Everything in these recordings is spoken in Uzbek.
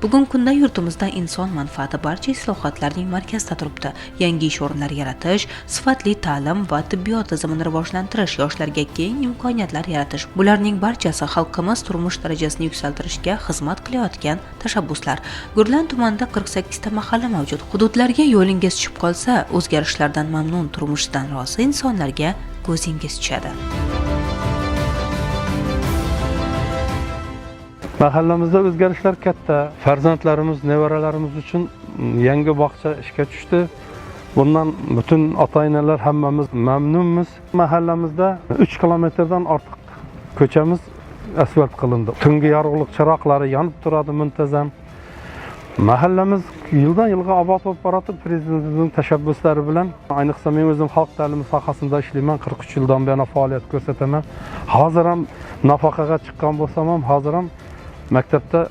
Bugungi kunda yurtimizda inson manfaati barcha islohotlarning markazida turibdi. Yangi ish o'rinlari yaratish, sifatli ta'lim va tibbiyot tizimini rivojlantirish, yoshlarga keng imkoniyatlar yaratish. Bularning barchasi xalqimiz turmush darajasini yuksaltirishga xizmat qilayotgan tashabbuslar. Gurlan tumanida 48 ta mahalla mavjud. Hududlarga yo'lingiz tushib qolsa, o'zgarishlardan mamnun, turmushdan rozi insonlarga ko'zingiz tushadi. Mahallamizda o'zgarishlar katta. Farzandlarimiz, nevaralarimiz uchun yangi bog'cha ishga tushdi. Bundan butun ota-onalar hammamiz mamnunmiz. Mahallamizda 3 kilometrdan ortiq ko'chamiz asfalt qilindi. Tungi yorug'lik chiroqlari yonib turadi muntazam. Mahallamiz yildan yilga obod bo'lib boradi. Prezidentimizning tashabbuslari bilan, ayniqsa men o'zim xalq ta'limi sohasida ishlayman, 43 yildan beri faoliyat ko'rsataman. Hozir ham nafaqaga chiqqan bo'lsam ham, hozir ham maktabda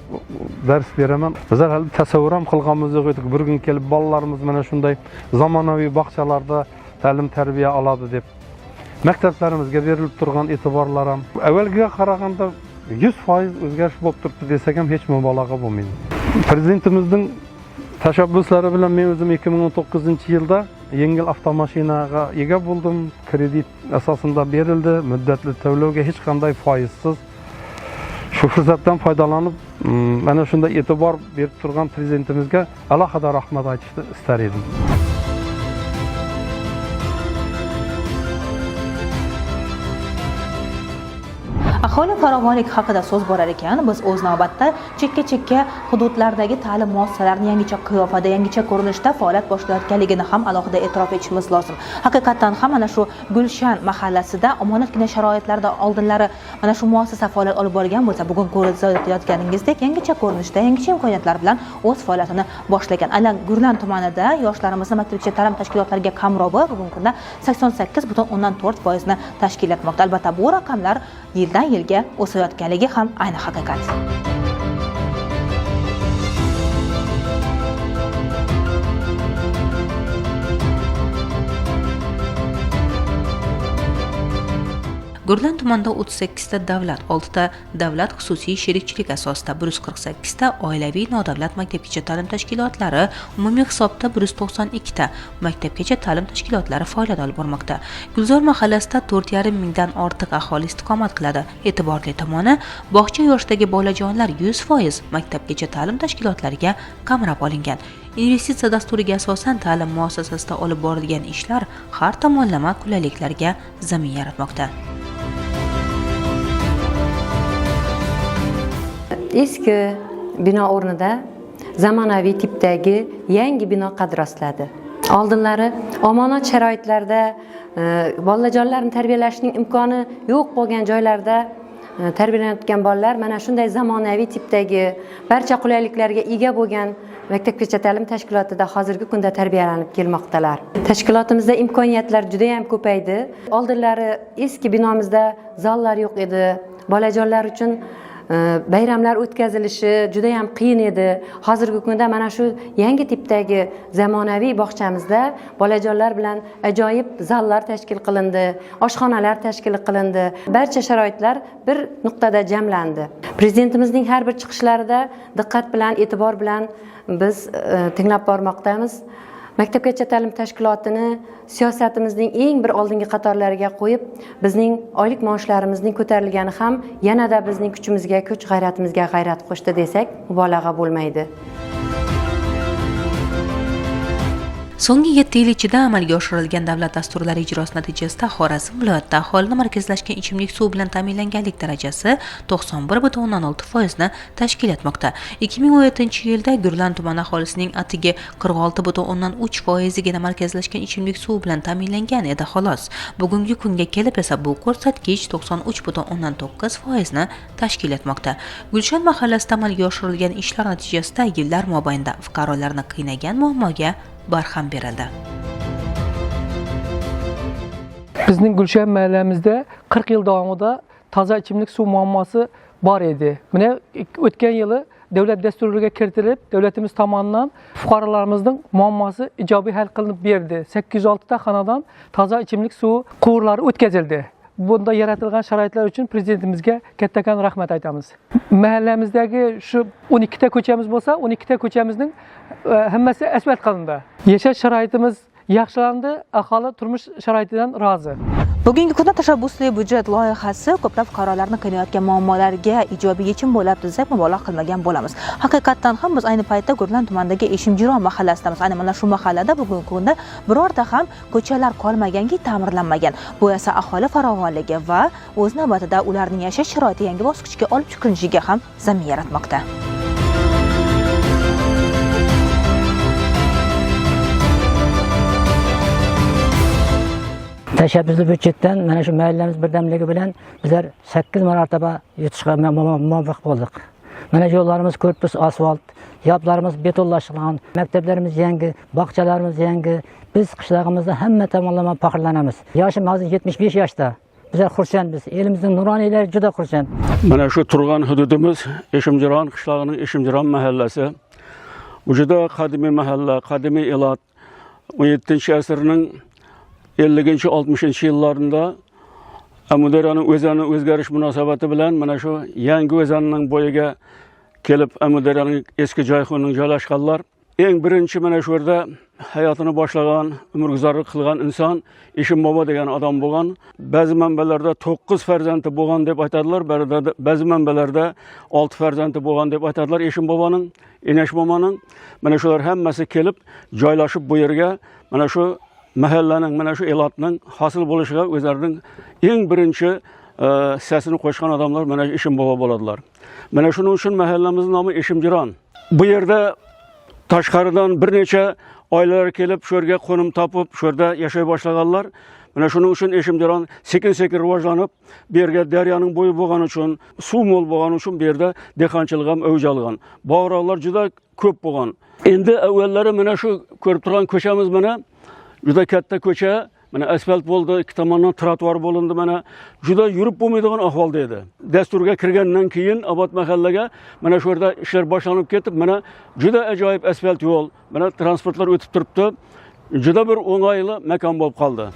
dars beraman. Bizlar hali tasavvur ham qilganimiz yo'q edik. Bir kun kelib bolalarimiz mana shunday zamonaviy bog'chalarda ta'lim-tarbiya oladi deb. Maktablarimizga berilib turgan e'tiborlar ham avvalgiga qaraganda 100% o'zgarish bo'lib turibdi desak ham hech mubolag'a bo'lmaydi. Prezidentimizning tashabbuslari bilan men o'zim 2019-yilda yengil avtomashinaga ega bo'ldim. Kredit asosida berildi, muddatli to'lovga hech qanday foizsiz. Shu fursatdan foydalanib, mana shunday e'tibor berib turgan prezidentimizga alohida rahmat aytishni istar edim. Aholi farovonlik haqida so'z borar ekan, biz o'z navbatda chekka hududlardagi ta'lim muassasalarini yangicha qiyofada, yangicha ko'rinishda faoliyat boshlayotganligini ham alohida e'tirof etishimiz lozim. Haqiqatan ham mana shu Gulshan mahallasida omonatgina sharoitlarda oldinlari mana shu muassasa faoliyat olib borgan bo'lsa, bugun ko'rayotganingizdek yangicha ko'rinishda, yangicha imkoniyatlar bilan o'z faoliyatini boshlagan. Aynan Gurlan tumanida yoshlarimizni maktabgacha ta'lim tashkilotlariga qamrovi bugungi kunda 88,4% ni tashkil etmoqda. Albatta bu raqamlar yildan yilga o'sayotganligi ham ayni haqiqat. Gurlan tumanida 38 ta davlat, 6 ta davlat xususiy sherikchilik asosida 148 ta oilaviy nodavlat maktabgacha ta'lim tashkilotlari, umumiy hisobda 192 ta maktabgacha ta'lim tashkilotlari faoliyat olib bormoqda. Gulzor mahallasida 4,5 mingdan ortiq aholi istiqomat qiladi. E'tiborli tomoni, bog'cha yoshidagi bolajonlar 100% maktabgacha ta'lim tashkilotlariga qamrab olingan. Investitsiya dasturiga asosan ta'lim muassasasida olib borilgan ishlar har tomonlama qulayliklarga zamin yaratmoqda. Eski bino o'rnida zamonaviy tipdagi yangi bino qad rostladi. Oldinlari omonat sharoitlarda bolajonlarni tarbiyalashning imkoni yo'q bo'lgan joylarda tarbiyalanayotgan bolalar mana shunday zamonaviy tipdagi barcha qulayliklarga ega bo'lgan maktabgacha ta'lim tashkilotida hozirgi kunda tarbiyalanib kelmoqdalar. Tashkilotimizda imkoniyatlar juda ham ko'paydi. Oldinlari eski binomizda zallar yo'q edi. Bolajonlar uchun bayramlar o'tkazilishi juda ham qiyin edi. Hozirgi kunda mana shu yangi tipdagi zamonaviy bog'chamizda bolajonlar bilan ajoyib zallar tashkil qilindi, oshxonalar tashkil qilindi. Barcha sharoitlar bir nuqtada jamlandi. Prezidentimizning har bir chiqishlarida diqqat bilan, e'tibor bilan biz tinglab bormoqdamiz. Maktabgacha ta'lim tashkilotini siyosatimizning eng bir oldingi qatorlariga qo'yib, bizning oylik maoshlarimizning ko'tarilgani ham yanada bizning kuchimizga, kuch g'ayratimizga g'ayrat qo'shdi desak, mubolag'a bo'lmaydi. So'nggi 7 yil ichida amalga oshirilgan davlat dasturlari ijrosi natijasida Xorazm viloyatida aholini markazlashgan ichimlik suvi bilan ta'minlanganlik darajasi 91,6% ni tashkil etmoqda. 2017-yilda Gurlan tumani aholisining atigi 46,3% gina markazlashgan ichimlik suvi bilan ta'minlangan edi xolos. Bugungi kunga kelib esa bu ko'rsatkich 93,9% ni tashkil etmoqda. Gulshan mahallasida amalga oshirilgan ishlar natijasida yillar mobaynida fuqarolarni qiynagan muammoga barham berildi. Bizning Gulshan mahallamizda 40 yil davomida toza ichimlik suv muammosi bor edi. Mana o'tgan yili davlat dasturlariga kiritilib, davlatimiz tomonidan fuqarolarimizning muammosi ijobiy hal qilinib berdi. 806 ta xonadan toza ichimlik suvi quvurlari o'tkazildi. Bunda yaratilgan sharoitlar uchun prezidentimizga kattakon rahmat aytamiz. mahallamizdagi shu 12 ta ko'chamiz bo'lsa, 12 ta ko'chamizning hammasi asfalt qilindi. Yashash sharoitimiz yaxshilandi, aholi turmush sharoitidan rozi. Bugungi kunda tashabbusli budjet loyihasi ko'plab fuqarolarning qiynayotgan muammolarga ijobiy yechim bo'ladi desak mubolag'a qilmagan bo'lamiz. Haqiqatdan ham biz ayni paytda Gurlan tumanidagi Eshimjiron mahallasidamiz. Ayni mana shu mahallada bugungi kunda birorta ham ko'chalar qolmaganki, ta'mirlanmagan. Bu esa aholi farovonligi va o'z navbatida ularning yashash sharoiti yangi bosqichga olib chiqilishiga ham zamin yaratmoqda. Tashabbusli budjetdan mana shu mahallamiz birdamligi bilan bizlar 8 marotaba yutishga muvaffaq bo'ldik. Mana yo'llarimiz ko'pis asfalt, yo'llarimiz betonlashtirilgan, maktablarimiz yangi, bog'chalarimiz yangi. Biz qishlog'imizda hamma tomonlama faxrlanamiz. Yoshim hozir 75 yoshda. Bizlar xursandmiz. Elimizning nuroniylar juda xursand. Mana shu turgan hududimiz Eshimjiron qishlog'ining Eshimjiron mahallasi. Bu juda qadimiy mahalla, qadimiy elat. 17-asrning 50-60 yillarında Amudaryoning o'zani o'zgarish munosabati bilan mana shu yangi o'zanning bo'yiga kelib Amudaryoning eski joyxonaning joylashganlar. Eng birinchi mana shu yerda hayotini boshlagan, umrguzarlik qilgan inson Eshim bobo degan odam bo'lgan. Ba'zi manbalarda 9 farzandi bo'lgan deb aytadilar, ba'zi manbalarda 6 farzandi bo'lgan deb aytadilar Eshim boboning, Enash boboning. Mana shular hammasi kelib joylashib bu yerga mana shu mahallaning mana shu elatning hosil bo'lishiga o'zlarining eng birinchi hissasini qo'shgan odamlar mana Eshim bobo bo'ladilar. Mana shuning uchun mahallamizning nomi Eshimjiron. Bu yerda tashqaridan bir necha oilalar kelib shu yerga qo'nim topib, shu yerda yashay boshlaganlar. Mana shuning uchun Eshimjiron sekin-sekin rivojlanib, bu yerga daryoning bo'yi bo'lgani uchun, suv mo'l bo'lgani uchun bu yerda dehqonchilik ham avj olgan. Bog'roqlar juda ko'p bo'lgan. Endi avvallari mana shu ko'rib turgan ko'chamiz mana juda katta ko'cha, mana asfalt bo'ldi, ikki tomondan trotuar bo'lindi, mana juda yurib bo'lmaydigan ahvolda edi. Dasturga kirgandan keyin Obod mahallaga mana shu yerda ishlar boshlanib ketib, mana juda ajoyib asfalt yo'l, mana transportlar o'tib turibdi. Juda bir o'ng'ayli makon bo'lib qoldi.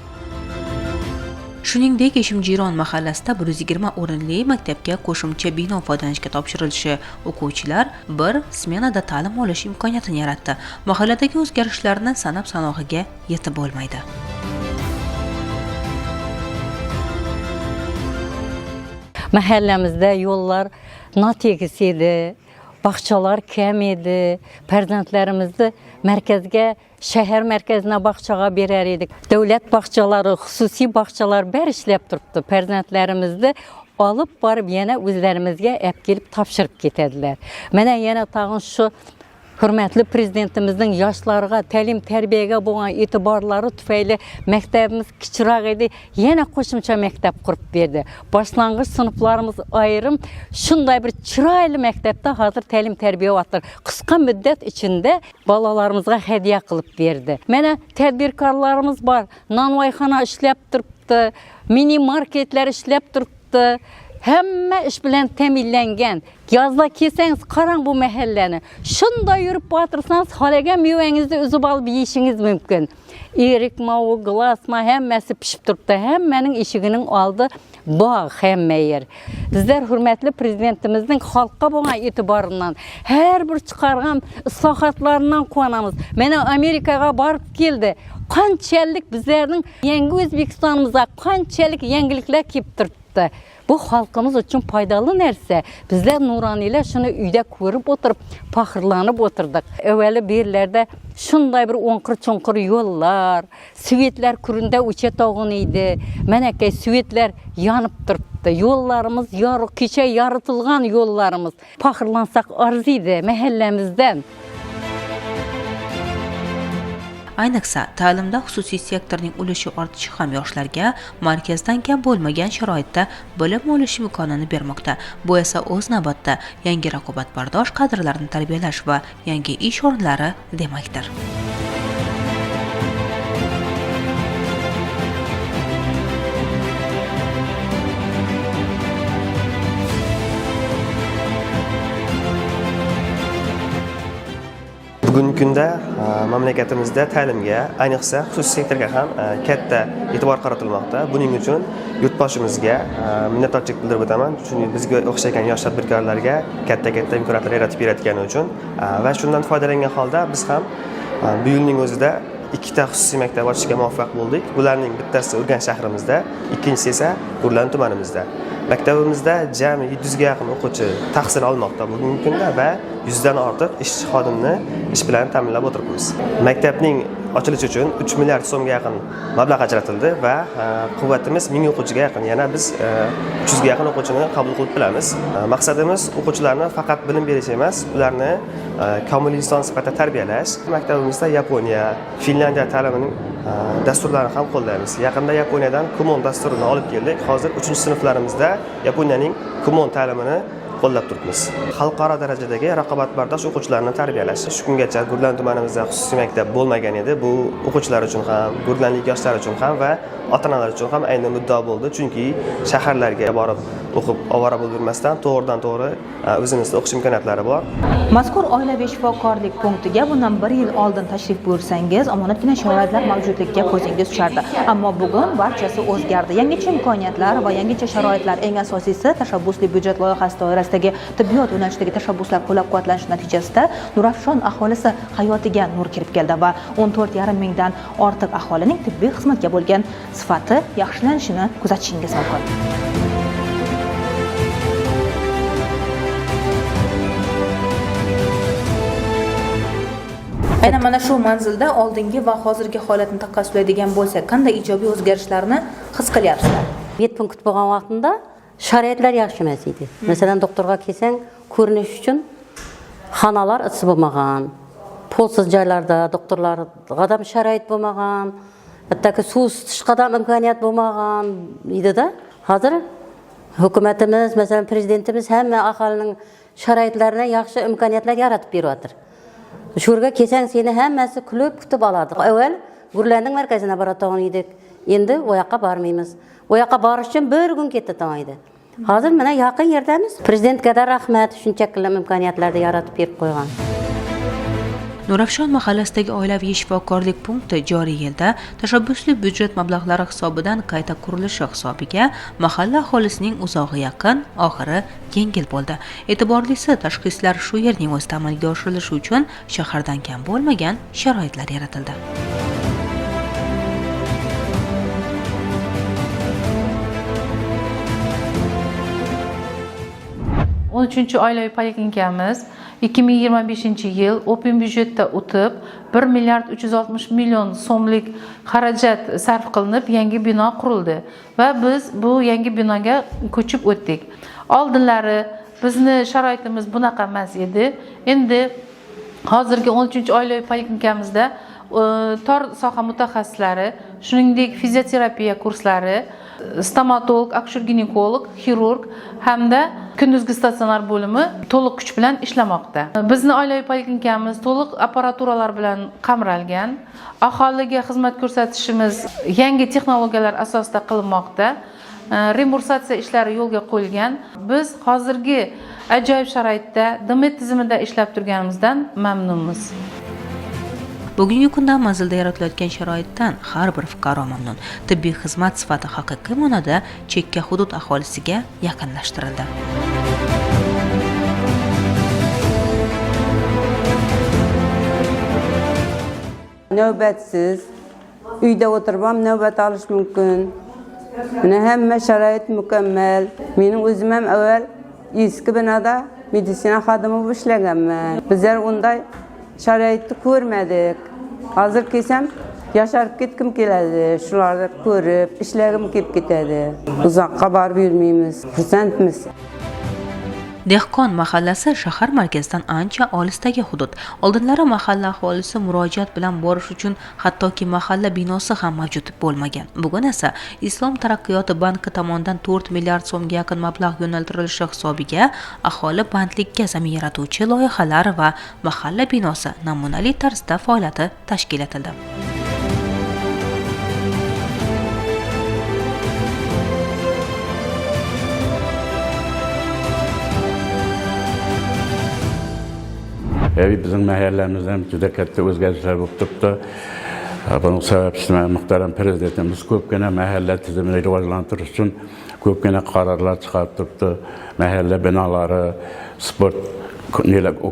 Shuningdek, Eshimjiron mahallasida 120 o'rinli maktabga qo'shimcha bino foydalanishga topshirilishi o'quvchilar bir smenada ta'lim olish imkoniyatini yaratdi. Mahalladagi o'zgarishlarni sanab sanoqiga yetib bo'lmaydi. Mahallamizda yo'llar notekis edi, bog'chalar kam edi. Farzandlarimizni markazga, shahar markazına bog'chaga berar edik. Davlat bog'chalari, xususiy bog'chalar bari ishlab turibdi. Farzandlarimizni olib borib yana o'zlarimizga olib kelib topshirib ketadilar. Mana yana tag'in shu hurmatli prezidentimizning yoshlarga ta'lim tarbiyaga bo'lgan e'tiborlari tufayli maktabimiz kichikroq edi, yana qo'shimcha maktab qurib berdi. Boshlang'ich sinflarimiz ayrim shunday bir chiroyli maktabda hozir ta'lim tarbiya qilyapti. Qisqa muddat ichida bolalarimizga hadiya qilib berdi. Mana tadbirkorlarimiz bor, nonvoyxona ishlab turibdi, mini marketlar ishlab turibdi. Hamma ish bilan ta'minlangan. Yozda kelsangiz qarang bu mahallani. Shunday yurib o'tirsangiz, xolagan mevangizni uzib olib yeyishingiz mumkin. Erikma, glasma hammasi pishib turibdi. Hammaning eshigining oldi bog' hamma yer. Bizlar hurmatli prezidentimizning xalqqa bo'lgan e'tiboridan, har bir chiqargan islohotlardan quvonamiz. Mana Amerikaga borib keldi. Qanchalik bizlarning yangi O'zbekistonimizga qanchalik yangiliklar kelib turibdi. Bu xalqimiz uchun foydali narsa. Bizlar nuroniylar shuni uyda ko'rib o'tirib, faxrlanib o'tirdik. Avvali bu yerlarda shunday bir o'nqir-cho'nqir yo'llar, svetlar kurunda o'cha tog'in edi. Mana kay svetlar yonib turibdi. Yo'llarimiz yorug', kecha yoritilgan yo'llarimiz. Faxrlansak arziydi mahallamizdan. Ayniqsa, ta'limda xususiy sektorning ulushi ortishi ham yoshlarga markazdan kam bo'lmagan sharoitda bilim olish imkonini bermoqda. Bu esa o'z navbatida yangi raqobatbardosh kadrlarni tarbiyalash va yangi ish o'rinlari demakdir. Bugungi kunda mamlakatimizda ta'limga, ayniqsa xususiy sektorga ham katta e'tibor qaratilmoqda. Buning uchun yurtboshimizga minnatdorchilik bildirib o'taman. Chunki bizga o'xshagan yosh tadbirkorlarga katta imkoniyatlar yaratib berayotgani uchun va shundan foydalangan holda biz ham bu yilning o'zida ikkita xususiy maktab ochishga muvaffaq bo'ldik. Bularning bittasi Urganch shahrimizda, ikkinchisi esa Gurlan tumanimizda. Maktabimizda jami 700 ga yaqin o'quvchi tahsil olmoqda bugungi kunda va 100 dan ortiq ishchi xodimni ish bilan ta'minlab o'tiribmiz. Maktabning ochilishi uchun 3 milliard so'mga yaqin mablag' ajratildi va quvvatimiz 1000 o'quvchiga yaqin. Yana biz 300 ga yaqin o'quvchini qabul qilib bilamiz. Maqsadimiz o'quvchilarni faqat bilim berish emas, ularni komil inson sifatida tarbiyalash. Maktabimizda Yaponiya, Finlandiya ta'limining dasturlarini ham qo'llaymiz. Yaqinda Yaponiyadan Kumon dasturini olib keldik. Hozir 3-sinflarimizda Yaponiyaning Kumon ta'limini qo'llab turibmiz. Xalqaro darajadagi raqobatbardosh o'quvchilarni tarbiyalash. Shu kungacha Gurlan tumanimizda xususiy maktab bo'lmagan edi. Bu o'quvchilar uchun ham, gurlanlik yoshlar uchun ham va ota-onalar uchun ham ayni muddao bo'ldi. Chunki shaharlarga borib o'qib ovora bo'lib yurmasdan to'g'ridan-to'g'ri o'zimizda o'qish imkoniyatlari bor. Mazkur oilaviy shifokorlik punktiga bundan 1 yil oldin tashrif buyursangiz, omonatgina sharoitlar mavjudligiga ko'zingiz tushardi. Ammo bugun barchasi o'zgardi. Yangicha imkoniyatlar va yangicha sharoitlar, eng asosiysi tashabbusli byudjet loyihasi doirasidagi tibbiyot yo'nalishidagi tashabbuslar qo'llab-quvvatlanishi natijasida Nurafshon aholisi hayotiga nur kirib keldi va 14,5 mingdan ortiq aholining tibbiy xizmatga bo'lgan sifati yaxshilanishini kuzatishingiz mumkin. Aynan mana shu manzilda oldingi va hozirgi holatni taqqoslaydigan bo'lsak, qanday ijobiy o'zgarishlarni his qilyapsizlar? Bet punkt bo'lgan vaqtida sharoitlar yaxshi emas edi. Masalan, doktorga kelsang, ko'rinish uchun xonalar issiq bo'lmagan, polsiz joylarda doktorlarga ham sharoit bo'lmagan, hattoki suv isitishga ham imkoniyat bo'lmagan edi-da. Hozir hukumatimiz, masalan, prezidentimiz hamma aholining sharoitlarini yaxshi imkoniyatlar yaratib beryapti. Shu yerga kelsang, seni hammasi kulib kutib oladi. Avval Gurlanning markazina boradigan edik. Endi u yoqqa bormaymiz. U yoqqa borish uchun bir kun ketdi to'g'aydi. Hozir mana yaqin yerdamiz. Prezidentga da rahmat, shuncha qilib imkoniyatlarni yaratib berib qo'ygan. Nurafshon mahallasidagi oilaviy shifokorlik punkti joriy yilda tashabbusli byudjet mablag'lari hisobidan qayta qurilishi hisobiga mahalla aholisining uzog'i yaqin, oxiri yengil bo'ldi. E'tiborlisi, tashxislar shu yerning o'zida amalga oshirilishi uchun shahardan kam bo'lmagan sharoitlar yaratildi. Oilaviy poliklinikamiz 2025-yil open byudjetda o'tib 1 milliard 360 million so'mlik xarajat sarf qilinib yangi bino qurildi va biz bu yangi binoga ko'chib o'tdik. Oldinlari bizni sharoitimiz bunaqa emas edi. Endi hozirgi 13-oilaviy poliklinikamizda tor soha mutaxassislari, shuningdek fizioterapiya kurslari, stomatolog, akusher-ginekolog, xirurg hamda kunduzgi statsionar bo'limi to'liq kuch bilan ishlamoqda. Bizni oilaviy poliklinikamiz to'liq apparaturalar bilan qamralgan. Aholiga xizmat ko'rsatishimiz yangi texnologiyalar asosida qilinmoqda. Reimbursatsiya ishlari yo'lga qo'yilgan. Biz hozirgi ajoyib sharoitda DMT tizimida ishlab turganimizdan mamnunmiz. Bugungi kunda manzilda yaratilayotgan sharoitdan har bir fuqaro mamnun. Tibbiy xizmat sifati haqiqiy ma'noda chekka hudud aholisiga yaqinlashtirildi. Navbatsiz uyda o'tirib ham navbat olish mumkin. Mana hamma sharoit mukammal. Mening o'zim ham avval eski binoda meditsina xodimi bo'lib ishlaganman. Bizlar unday sharoitni ko'rmadik. Hozir kelsam, yasharib ketkim keladi. Shularni ko'rib, ishlagim kelib ketadi. Uzoqqa borib yurmaymiz. Xursandmiz. Dehqon mahallasi shahar markazidan ancha olisdagi hudud. Oldinlari mahalla aholisi murojaat bilan borish uchun hattoki mahalla binosi ham mavjud bo'lmagan. Bugun esa Islom taraqqiyoti banki tomonidan 4 milliard so'mga yaqin mablag' yo'naltirilishi hisobiga aholi bandlikka zamin yaratuvchi loyihalar va mahalla binosi namunali tarzda faoliyati tashkil etildi. Bizning mahallamizda juda katta o'zgarishlar bo'lib turibdi. Buning sababchisi muhtaram prezidentimiz ko'pgina mahalla tizimini rivojlantirish uchun ko'pgina qarorlar chiqarib turibdi. Mahalla binolari, sport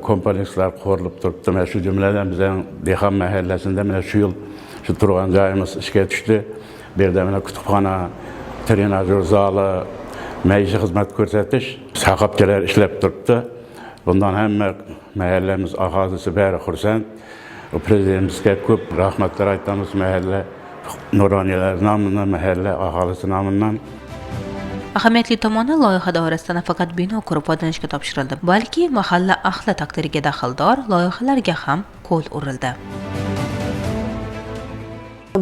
komplekslar qurilib turibdi. Mana shu jumladan bizning Dehqon mahallasida mana shu yil shu turgan joyimiz ishga tushdi. Bu yerda mana kutubxona, trenajyor zali, maishiy xizmat ko'rsatish shoxobchalar ishlab turibdi. Bundan hamma mahallamiz aholisi bari xursand. Prezidentimizga ko'p rahmatlar aytamiz mahalla nuroniylar nomidan, mahalla aholisi nomidan. Ahamiyatli tomoni loyiha doirasida nafaqat bino qurib foydalanishga topshirildi, balki mahalla ahli taqdiriga daxldor loyihalarga ham qo'l urildi.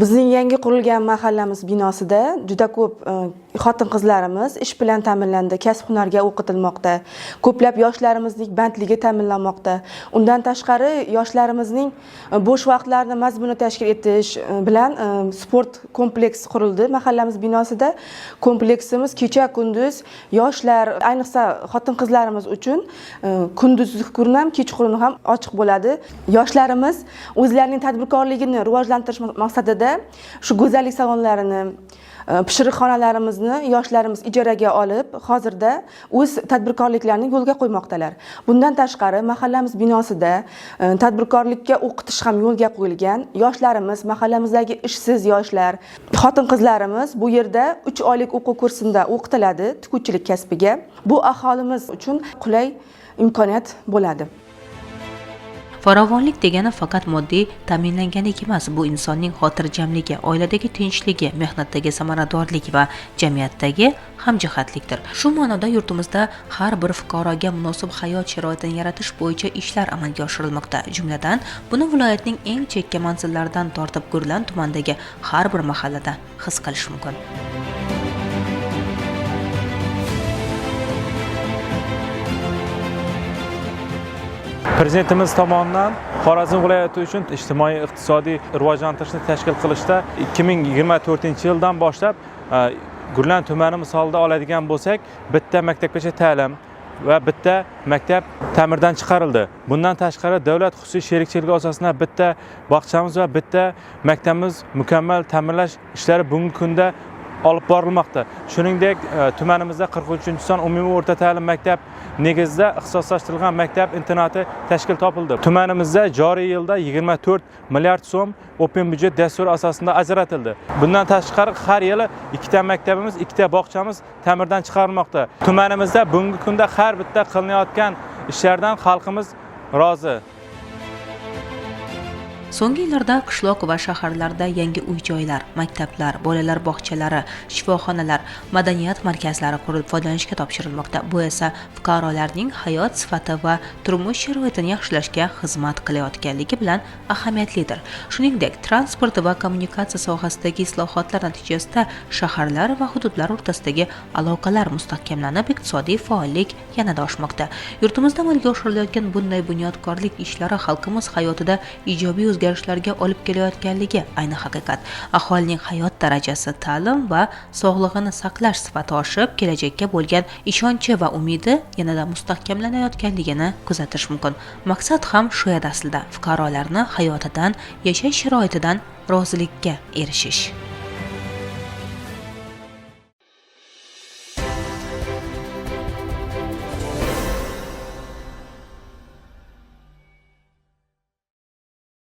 Bizning yangi qurilgan mahallamiz binosida juda ko'p xotin-qizlarimiz ish bilan ta'minlandi, kasb-hunarga o'qitilmoqda. Ko'plab yoshlarimizning bandligi ta'minlanmoqda. Undan tashqari yoshlarimizning bo'sh vaqtlarini mazmunli tashkil etish bilan sport kompleksi qurildi. Mahallamiz binosida kompleksimiz kecha-kunduz yoshlar, ayniqsa xotin-qizlarimiz uchun kunduzi kurnam, kechqurun ham ochiq bo'ladi. Yoshlarimiz o'zlarining tadbirkorligini rivojlantirish maqsadida shu go'zallik salonlarini, pishiriq xonalarimizni yoshlarimiz ijaraga olib, hozirda o'z tadbirkorliklarini yo'lga qo'ymoqdalar. Bundan tashqari mahallamiz binosida tadbirkorlikka o'qitish ham yo'lga qo'yilgan. Yoshlarimiz, mahallamizdagi ishsiz yoshlar, xotin-qizlarimiz bu yerda 3 oylik o'quv kursida o'qitiladi tikuvchilik kasbiga. Bu aholimiz uchun qulay imkoniyat bo'ladi. Farovonlik degani faqat moddiy ta'minlanganlik emas, bu insonning xotirjamligi, oiladagi tinchligi, mehnatdagi samaradorlik va jamiyatdagi hamjihatlikdir. Shu ma'noda yurtimizda har bir fuqaroga munosib hayot sharoitini yaratish bo'yicha ishlar amalga oshirilmoqda. Jumladan, buni viloyatning eng chekka manzillaridan tortib Gurlan tumanidagi har bir mahallada his qilish mumkin. Prezidentimiz tomonidan Xorazm viloyati uchun ijtimoiy-iqtisodiy rivojlantirishni tashkil qilishda 2024-yildan boshlab Gurlan tumani misolida oladigan bo'lsak, bitta maktabgacha ta'lim va bitta maktab ta'mirdan chiqarildi. Bundan tashqari davlat xususiy sherikchiligi asosida bitta bog'chamiz va bitta maktabimiz mukammal ta'mirlash ishlari bugungi kunda olib borilmoqda. Shuningdek, tumanimizda 43-son umumiy o'rta ta'lim maktab negizida ixtisoslashtirilgan maktab internati tashkil topildi. Tumanimizda joriy yilda 24 milliard so'm open byudjet dasturi asosida ajratildi. Bundan tashqari har yili 2 ta maktabimiz, 2 ta bog'chamiz ta'mirdan chiqarilmoqda. Tumanimizda bugungi kunda har bitta qilinayotgan ishlardan xalqimiz rozi. So'nggi yillarda qishloq va shaharlarda yangi uy-joylar, maktablar, bolalar bog'chalari, shifoxonalar, madaniyat markazlari qurilib foydalanishga topshirilmoqda. Bu esa fuqarolarning hayot sifati va turmush sharoitini yaxshilashga xizmat qilayotganligi bilan ahamiyatlidir. Shuningdek, transport va kommunikatsiya sohasidagi islohotlar natijasida shaharlar va hududlar o'rtasidagi aloqalar mustahkamlanib, iqtisodiy faollik yanada oshmoqda. Yurtimizda amalga oshirilayotgan bunday bunyodkorlik ishlari xalqimiz hayotida ijobiy o'zgarishlarga olib kelayotganligi ayni haqiqat. Aholining hayot darajasi, ta'lim va sog'lig'ini saqlash sifati oshib, kelajakka bo'lgan ishonchi va umidi yanada mustahkamlanayotganligini kuzatish mumkin. Maqsad ham shu edi aslida, fuqarolarni hayotidan, yashash sharoitidan rozilikka erishish.